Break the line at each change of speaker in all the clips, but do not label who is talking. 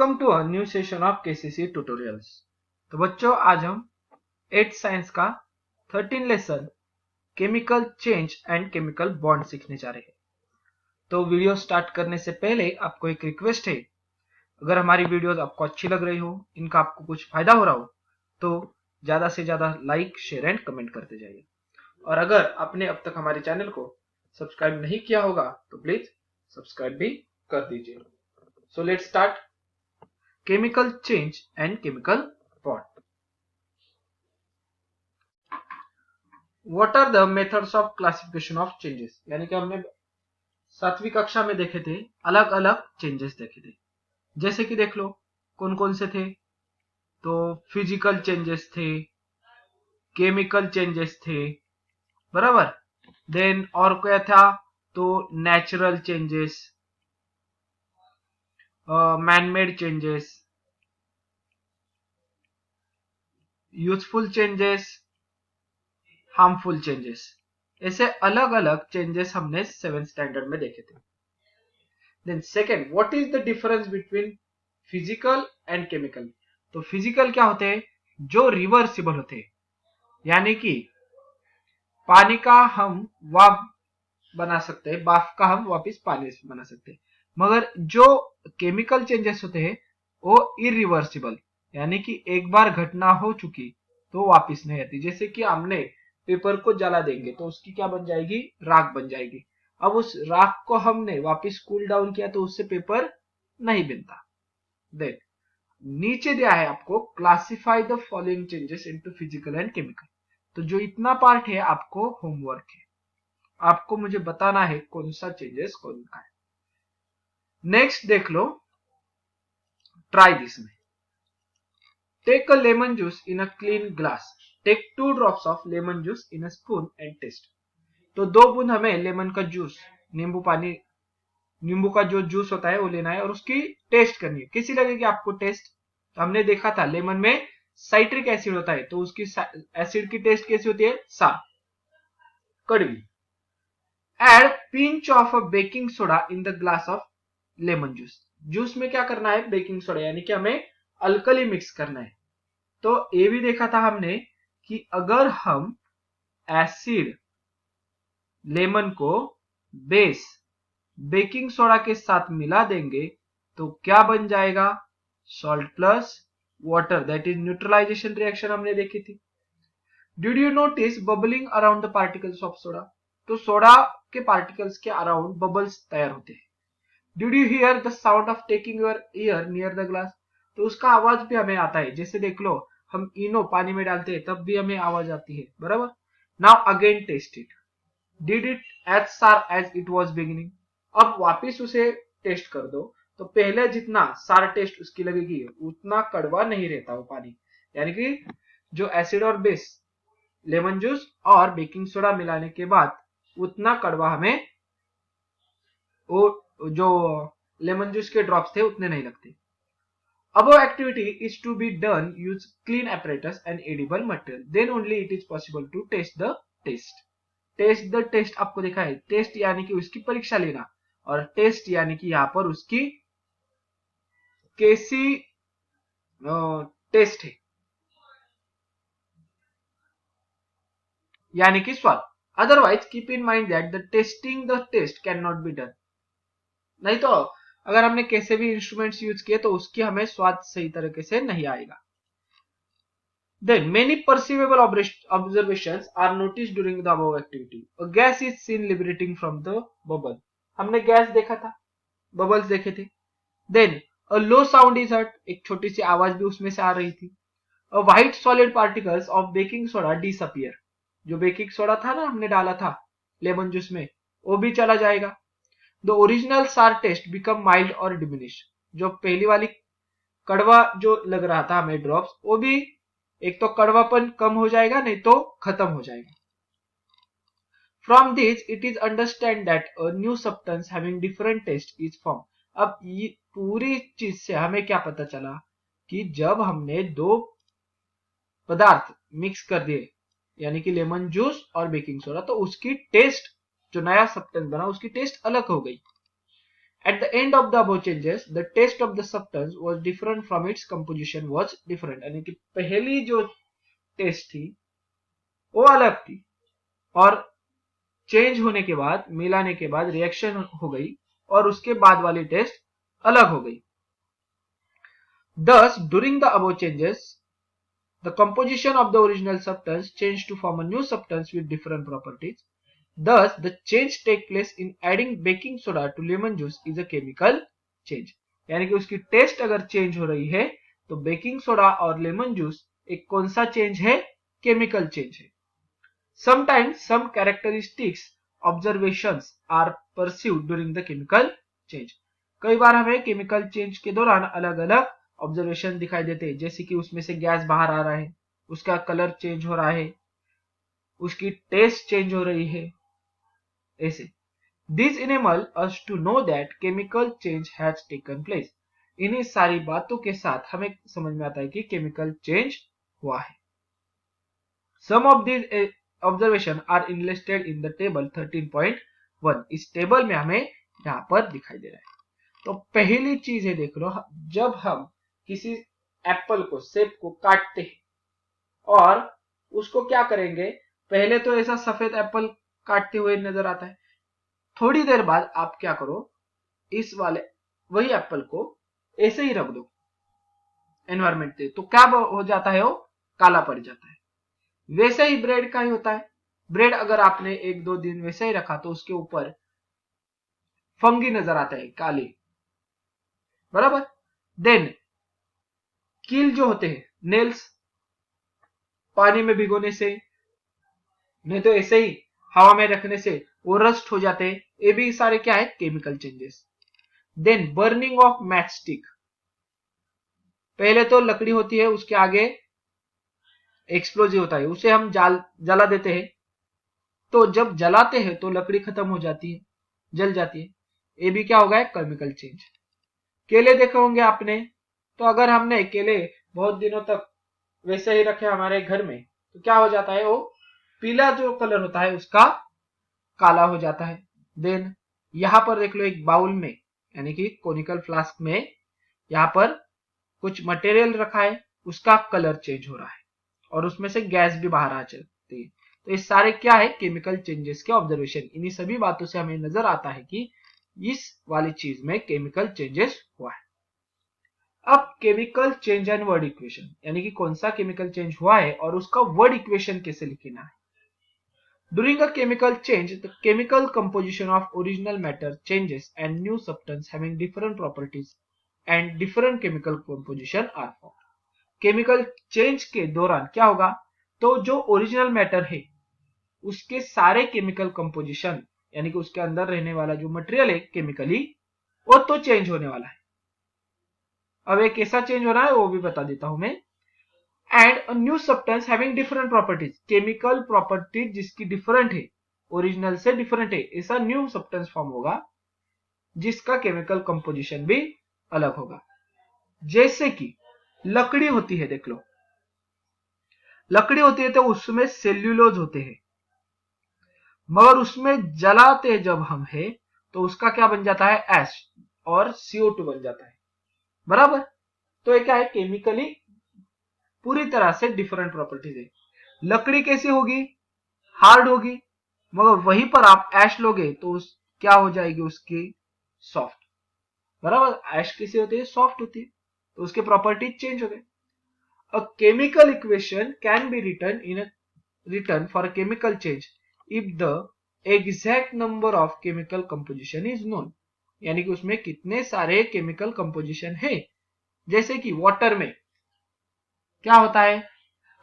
Welcome to a new session of KCC tutorials. तो बच्चों, आज हम 8th साइंस का 13 lesson chemical change and chemical bond सीखने जा रहे हैं। तो वीडियो स्टार्ट करने से पहले आपको एक रिक्वेस्ट है, अगर हमारी वीडियोस आपको अच्छी लग रही हो, इनका आपको कुछ फायदा हो रहा हो, तो ज्यादा से ज्यादा लाइक, शेयर एंड कमेंट करते जाइए। और अगर आपने अब तक हमारे चैनल को सब्सक्राइब नहीं किया होगा तो प्लीज सब्सक्राइब भी कर दीजिए। So let's start chemical change and chemical bond. What are the methods of classification of changes? यानी कि हमने 7वीं कक्षा में देखे थे, अलग अलग चेंजेस देखे थे। जैसे कि देख लो कौन कौन से थे। तो फिजिकल चेंजेस थे, केमिकल चेंजेस थे, बराबर। देन और क्या था? तो natural changes, manmade changes, useful changes, harmful changes. ऐसे अलग अलग चेंजेस हमने 7th स्टैंडर्ड में देखे थे। Then second, what is the difference between physical and chemical? तो फिजिकल क्या होते हैं? जो रिवर्सिबल होते हैं, यानी कि पानी का हम वाफ बना सकते हैं, बाफ का हम वापस पानी से बना सकते हैं। मगर जो केमिकल चेंजेस होते हैं वो इरिवर्सिबल, यानी कि एक बार घटना हो चुकी तो वापस नहीं आती। जैसे कि हमने पेपर को जला देंगे तो उसकी क्या बन जाएगी? राख बन जाएगी। अब उस राख को हमने वापस कूल डाउन किया तो उससे पेपर नहीं बनता। देन नीचे दिया है आपको, classify the following changes into physical and chemical. तो जो इतना पार्ट है आपको होमवर्क है, आपको मुझे बताना है कौन सा चेंजेस कौन का है। नेक्स्ट देख लो, ट्राई दिस में। Take a lemon juice in a clean glass, take 2 drops of lemon juice in a spoon and taste. तो 2 बूंद हमें लेमन का जूस, नींबू का जो जूस होता है वो लेना है और उसकी टेस्ट करनी है। कैसी लगेगी आपको टेस्ट? तो हमने देखा था लेमन में साइट्रिक एसिड होता है, तो उसकी एसिड की टेस्ट कैसी होती है? सार, कड़वी। Add pinch of a baking soda in the glass of lemon juice. Juice में क्या करना है? बेकिंग सोडा, यानी कि हमें अल्कली मिक्स करना है। तो ये भी देखा था हमने कि अगर हम एसिड लेमन को बेस बेकिंग सोडा के साथ मिला देंगे तो क्या बन जाएगा? Salt plus water, that is neutralisation reaction हमने देखी थी। Did you notice bubbling around the particles of soda? तो सोडा के पार्टिकल्स के अराउंड बबल्स तैयार होते हैं। Did you hear the sound of taking your ear near the glass? तो उसका आवाज भी हमें आता है। जैसे देख लो, हम इनो पानी में डालते हैं तब भी हमें आवाज आती है, बराबर। Now again taste it, did it as sour as it was beginning? अब वापिस उसे टेस्ट कर दो तो पहले जितना सार टेस्ट उसकी लगेगी उतना कड़वा नहीं रहता वो पानी। यानी कि जो एसिड और बेस लेमन जूस और बेकिंग सोडा मिलाने के बाद उतना कड़वा हमें वो जो लेमन जूस के ड्रॉप्स थे उतने नहीं लगते। Above activity is to be done use clean apparatus and edible material, then only it is possible to test the taste. Taste the taste आपको देखा है, टेस्ट यानी कि उसकी परीक्षा लेना, और टेस्ट यानी कि यहां पर उसकी कैसी टेस्ट है, यानी कि स्वाद। Otherwise keep in mind that the tasting the taste can not be done. नहीं तो अगर हमने कैसे भी इंस्ट्रूमेंट्स यूज किए तो उसकी हमें स्वाद सही तरीके से नहीं आएगा। Then many perceivable observations are noticed during the above activity. A gas is seen liberating from the bubble. हमने गैस देखा था, बबल्स देखे थे। Then a low sound is heard. एक छोटी सी आवाज भी उसमें से आ रही थी। A white solid particles of baking soda disappear. जो बेकिंग सोडा था ना हमने डाला था लेमन जूस में, वो भी चला जाएगा। The original sour taste become mild or diminished. जो पहली वाली कड़वा जो लग रहा था हमें ड्रॉप्स, वो भी एक तो कड़वापन कम हो जाएगा, नहीं तो खत्म हो जाएगा। From this it is understand that a new substance having different taste is formed. अब ये पूरी चीज से हमें क्या पता चला कि जब हमने दो पदार्थ मिक्स कर दिए, यानी कि लेमन जूस और बेकिंग सोडा, तो उसकी टेस्ट, जो नया सब्सटेंस बना उसकी टेस्ट अलग हो गई। At the end of the above changes, the taste of the substance was different from its composition was different. यानी कि पहली जो टेस्ट थी वो अलग थी और चेंज होने के बाद, मिलाने के बाद रिएक्शन हो गई और उसके बाद वाली टेस्ट अलग हो गई. Thus, during the above changes, the composition of the original substance changed to form a new substance with different properties. Thus, the change take place in adding baking soda to lemon juice is a chemical change. यानी कि उसकी test अगर change हो रही है तो baking soda और lemon juice एक कौन सा चेंज है? केमिकल चेंज है. Sometimes some characteristics observations are perceived during the chemical change. कई बार हमें केमिकल चेंज के दौरान अलग अलग ऑब्जर्वेशन दिखाई देते हैं, जैसे कि उसमें से गैस बाहर आ रहा है, उसका कलर चेंज हो रहा है, उसकी टेस्ट चेंज हो रही है, ऐसे. This enable us to know that chemical change has taken place. इन्हीं सारी बातों के साथ हमें समझ में आता है कि केमिकल चेंज हुआ है. Some of these observations are enlisted in the table 13.1. इस टेबल में हमें यहाँ पर दिखाई दे रहा है. तो पहली चीज है, देख लो, जब हम किसी एप्पल को, सेब को काटते हैं और उसको क्या करेंगे, पहले तो ऐसा सफेद एप्पल काटते हुए नजर आता है. थोड़ी देर बाद आप क्या करो, इस वाले वही एप्पल को ऐसे ही रख दो एनवायरमेंट से, तो क्या हो जाता है, वो काला पड़ जाता है. वैसे ही ब्रेड का ही होता है. ब्रेड अगर आपने 1-2 दिन वैसे ही रखा तो उसके ऊपर फंगी नजर आता है, काले, बराबर. देन कील जो होते हैं, नेल्स, पानी में भिगोने से, नहीं तो ऐसे ही हवा में रखने से वो रस्ट हो जाते हैं. ये भी सारे क्या है, chemical changes. Then burning of match stick. पहले तो लकड़ी होती है, उसके आगे एक्सप्लोजिव होता है, उसे हम जला देते हैं. तो जब जलाते हैं तो लकड़ी खत्म हो जाती है, जल जाती है. ये भी क्या होगा, केमिकल चेंज. केले देखे होंगे आपने, तो अगर हमने केले बहुत दिनों तक वैसे ही रखे हमारे घर में तो क्या हो जाता है, वो पीला जो कलर होता है उसका काला हो जाता है. देन यहां पर देख लो, एक बाउल में यानी कि कोनिकल फ्लास्क में यहां पर कुछ मटेरियल रखा है, उसका कलर चेंज हो रहा है और उसमें से गैस भी बाहर आ जाती है. तो ये सारे क्या है, केमिकल चेंजेस के ऑब्जर्वेशन. इन्हीं सभी बातों से हमें नजर आता है कि इस वाली चीज में केमिकल चेंजेस हुआ है. अब chemical change and word equation, यानी कि कौन सा केमिकल चेंज हुआ है और उसका वर्ड इक्वेशन कैसे लिखना है. During a chemical change, the chemical composition of original matter changes and new substance having different properties and different chemical composition are formed. Chemical change के दौरान क्या होगा, तो जो ओरिजिनल मैटर है उसके सारे केमिकल कंपोजिशन, यानी कि उसके अंदर रहने वाला जो मटेरियल है केमिकली, वो तो चेंज होने वाला है. अब एक कैसा चेंज हो रहा है वो भी बता देता हूं मैं. And a new substance having different properties, chemical properties जिसकी डिफरेंट है, ओरिजिनल से डिफरेंट है, ऐसा न्यू सब्सटेंस फॉर्म होगा जिसका केमिकल कंपोजिशन भी अलग होगा. जैसे कि लकड़ी होती है, देख लो, लकड़ी होती है तो उसमें सेल्यूलोज होते हैं, मगर उसमें जलाते जब हम है तो उसका क्या बन जाता है, एश और CO2 बन जाता है, बराबर. तो ये क्या है, केमिकली पूरी तरह से डिफरेंट प्रॉपर्टीज है. लकड़ी कैसी होगी, हार्ड होगी, मगर वहीं पर आप ऐश लोगे तो क्या हो जाएगी उसकी, सॉफ्ट, बराबर. ऐश कैसी होती है, सॉफ्ट होती है, तो उसके प्रॉपर्टीज चेंज हो गए. अ chemical equation can be written for a chemical change if the exact number of chemical composition is known. यानी कि उसमें कितने सारे केमिकल कंपोजिशन है. जैसे कि वाटर में क्या होता है,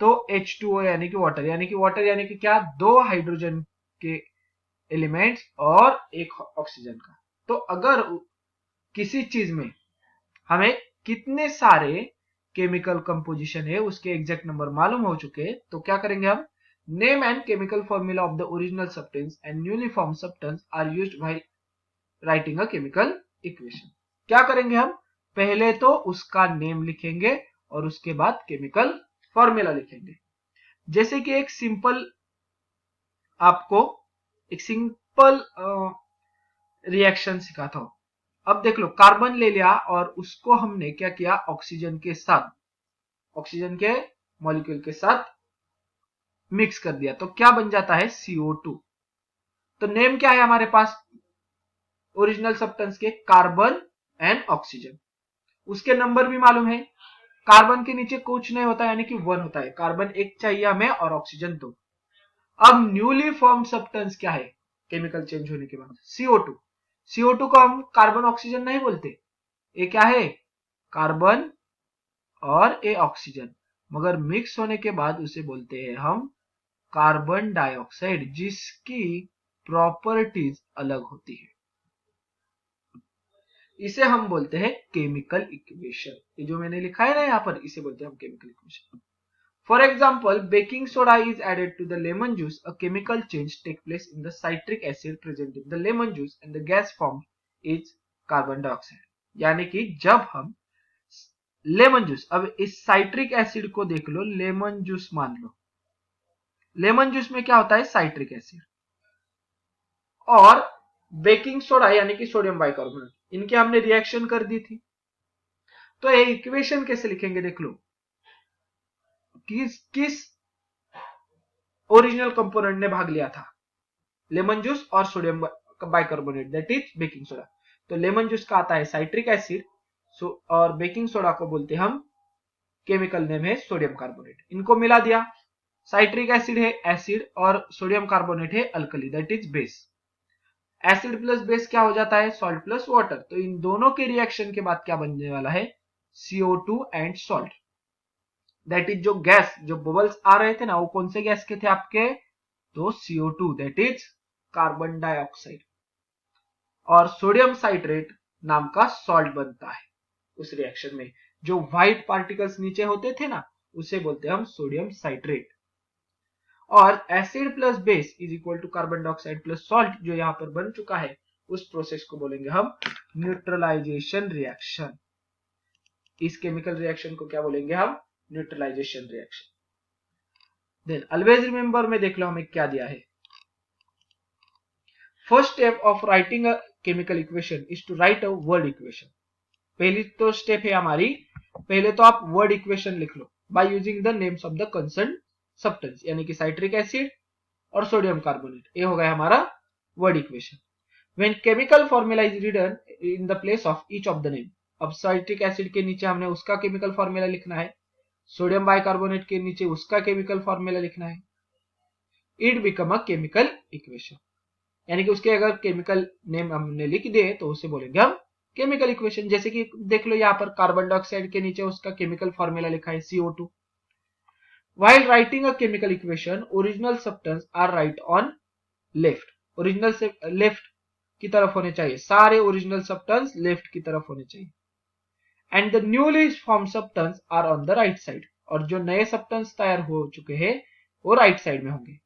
तो H2O यानी कि वाटर, यानी कि क्या, 2 हाइड्रोजन के एलिमेंट्स और 1 ऑक्सीजन का. तो अगर किसी चीज में हमें कितने सारे केमिकल कंपोजिशन है उसके एग्जैक्ट नंबर मालूम हो चुके, तो क्या करेंगे हम, name and chemical formula of the original substance and newly form substance are used by writing a chemical equation. क्या करेंगे हम, पहले तो उसका नेम लिखेंगे और उसके बाद केमिकल फॉर्मूला लिखेंगे. जैसे कि एक सिंपल रिएक्शन सिखाता हूं. अब देख लो, कार्बन ले लिया और उसको हमने क्या किया, ऑक्सीजन के साथ, ऑक्सीजन के मॉलिक्यूल के साथ मिक्स कर दिया, तो क्या बन जाता है, CO2। तो नेम क्या है हमारे पास ओरिजिनल सब्सटेंस के, कार्बन एंड ऑक्सीजन। उसके नंबर भी मालूम है, कार्बन के नीचे कुछ नहीं होता यानी कि 1 होता है, कार्बन 1 चाहिए हमें और ऑक्सीजन 2। अब न्यूली फॉर्म्ड सब्सटेंस क्या है केमिकल चेंज होने के बाद, CO2। CO2 को हम कार्बन ऑक्सीजन नहीं बोलते, ये क्या है, कार्बन और ये ऑक्सीजन, मगर मिक्स होने के बाद उसे बोलते हैं हम कार्बन डाइऑक्साइड, जिसकी प्रॉपर्टीज अलग होती है। इसे हम बोलते हैं केमिकल इक्वेशन। ये जो मैंने लिखा है ना यहाँ पर, इसे बोलते हैं हम chemical equation. For example, baking soda is added to the lemon juice. A chemical change takes place in the citric acid present in the lemon juice and the gas formed is carbon dioxide. यानी कि जब हम lemon juice, अब इस citric acid को देख लो, lemon juice मान लो, lemon juice में क्या होता है, साइट्रिक एसिड, और बेकिंग सोडा यानी कि सोडियम बाइकार्बोनेट, इनके हमने रिएक्शन कर दी थी। तो ये इक्वेशन कैसे लिखेंगे, देख लो, किस ओरिजिनल कंपोनेंट ने भाग लिया था, लेमन जूस और sodium bicarbonate, that is baking soda. तो लेमन जूस का आता है साइट्रिक एसिड, और बेकिंग सोडा को बोलते हम, केमिकल नेम है सोडियम कार्बोनेट। इनको मिला दिया, साइट्रिक एसिड है एसिड और सोडियम कार्बोनेट है alkali, that is base. Acid plus base क्या हो जाता है, सॉल्ट प्लस वाटर। तो इन दोनों के रिएक्शन के बाद क्या बनने वाला है, CO2 and salt. That is जो गैस, जो बबल्स आ रहे थे ना, वो कौन से गैस के थे आपके, तो CO2, that is carbon dioxide. और सोडियम साइट्रेट नाम का सॉल्ट बनता है उस रिएक्शन में, जो व्हाइट पार्टिकल्स नीचे होते थे ना, उसे बोलते हैं हम सोडियम साइट्रेट। और acid plus base is equal to carbon dioxide plus salt, जो यहां पर बन चुका है, उस प्रोसेस को बोलेंगे हम न्यूट्रलाइजेशन रिएक्शन। इस केमिकल रिएक्शन को क्या बोलेंगे हम, neutralisation reaction. Then always remember में देख लो हमें क्या दिया है, first step of writing a chemical equation is to write a word equation. पहली तो स्टेप है हमारी, पहले तो आप वर्ड इक्वेशन लिख लो by using the names of the concern substance, यानी कि साइट्रिक एसिड और सोडियम कार्बोनेट, ये हो गया हमारा word equation. When chemical formula is written in the place of each of the name, अब साइट्रिक एसिड के नीचे हमने उसका केमिकल फॉर्मूला लिखना है, सोडियम बाइकार्बोनेट के नीचे उसका केमिकल फॉर्मूला लिखना है, it become a chemical equation. यानी कि उसके अगर केमिकल नेम हमने लिख दिए तो उसे बोलेंगे हम केमिकल इक्वेशन। जैसे कि देख लो यहाँ पर कार्बन डाइऑक्साइड के नीचे उसका केमिकल फॉर्मूला लिखा है CO2। While writing a chemical equation, original substance are right on left. Original से लेफ्ट की तरफ होने चाहिए, सारे ओरिजिनल सब्सटेंस लेफ्ट की तरफ होने चाहिए। And the newly form substance are on the right side, और जो नए सब्सटेंस तैयार हो चुके हैं वो राइट साइड में होंगे।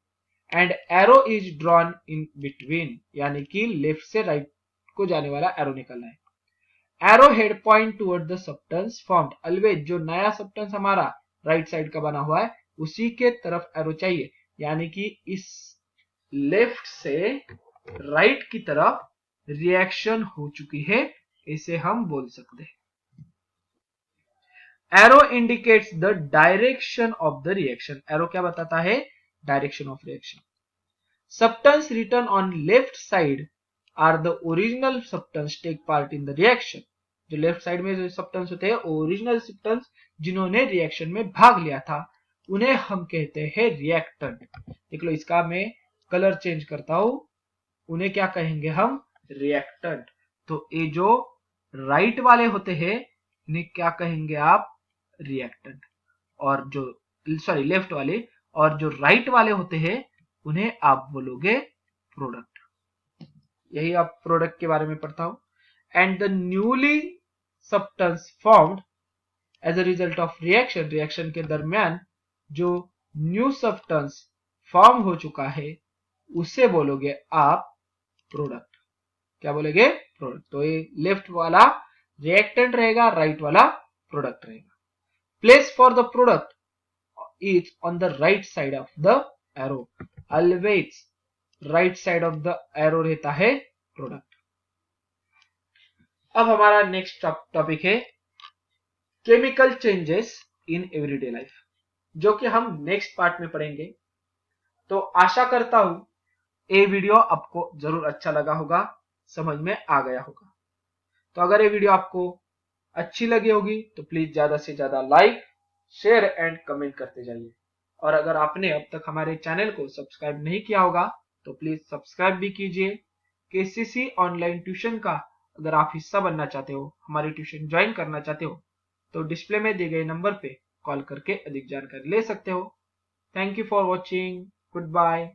And arrow is drawn in between, यानी कि लेफ्ट से राइट को जाने वाला एरो निकलना है। Arrow head point toward the substance formed, always जो नया सब्सटेंस हमारा राइट साइड का बना हुआ है उसी के तरफ एरो चाहिए, यानी कि इस लेफ्ट से राइट की तरफ रिएक्शन हो चुकी है, इसे हम बोल सकते हैं। Arrow indicates the direction of the reaction, arrow क्या बताता है, direction of reaction. Substance written on left side are the original substance take part in the reaction, जो लेफ्ट साइड में जो सब्सटेंस होते हैं ओरिजिनल सब्सटेंस जिन्होंने रिएक्शन में भाग लिया था, उन्हें हम कहते हैं रिएक्टेंट। देख लो इसका मैं कलर चेंज करता हूं, उन्हें क्या कहेंगे हम, रिएक्टेंट। तो ये जो राइट वाले होते हैं इन्हें क्या कहेंगे आप, रिएक्टेंट, और जो सॉरी लेफ्ट वाले, और जो राइट वाले होते हैं उन्हें आप बोलोगे प्रोडक्ट। यही आप प्रोडक्ट के बारे में पढ़ता हूं। And the newly substance formed as a result of reaction, reaction के दरमियान जो न्यू सब्सटेंस फॉर्म हो चुका है उसे बोलोगे आप प्रोडक्ट। क्या बोलेंगे, प्रोडक्ट। तो ये लेफ्ट वाला रिएक्टेंट रहेगा, राइट वाला प्रोडक्ट रहेगा। Place for the product is on the right side of the arrow, always right side of the arrow रहता है प्रोडक्ट। अब हमारा नेक्स्ट टॉपिक है chemical changes in everyday life, जो कि हम नेक्स्ट पार्ट में पढ़ेंगे। तो आशा करता हूं ये वीडियो आपको जरूर अच्छा लगा होगा, समझ में आ गया होगा। तो अगर ये वीडियो आपको अच्छी लगी होगी तो प्लीज ज्यादा से ज्यादा लाइक, शेयर एंड कमेंट करते जाइए। और अगर आपने अब तक हमारे चैनल को सब्सक्राइब नहीं किया होगा तो प्लीज सब्सक्राइब भी कीजिए। केसीसी ऑनलाइन ट्यूशन का अगर आप हिस्सा बनना चाहते हो, हमारी ट्यूशन ज्वाइन करना चाहते हो, तो डिस्प्ले में दिए गए नंबर पे कॉल करके अधिक जानकारी ले सकते हो। Thank you for watching. Good bye.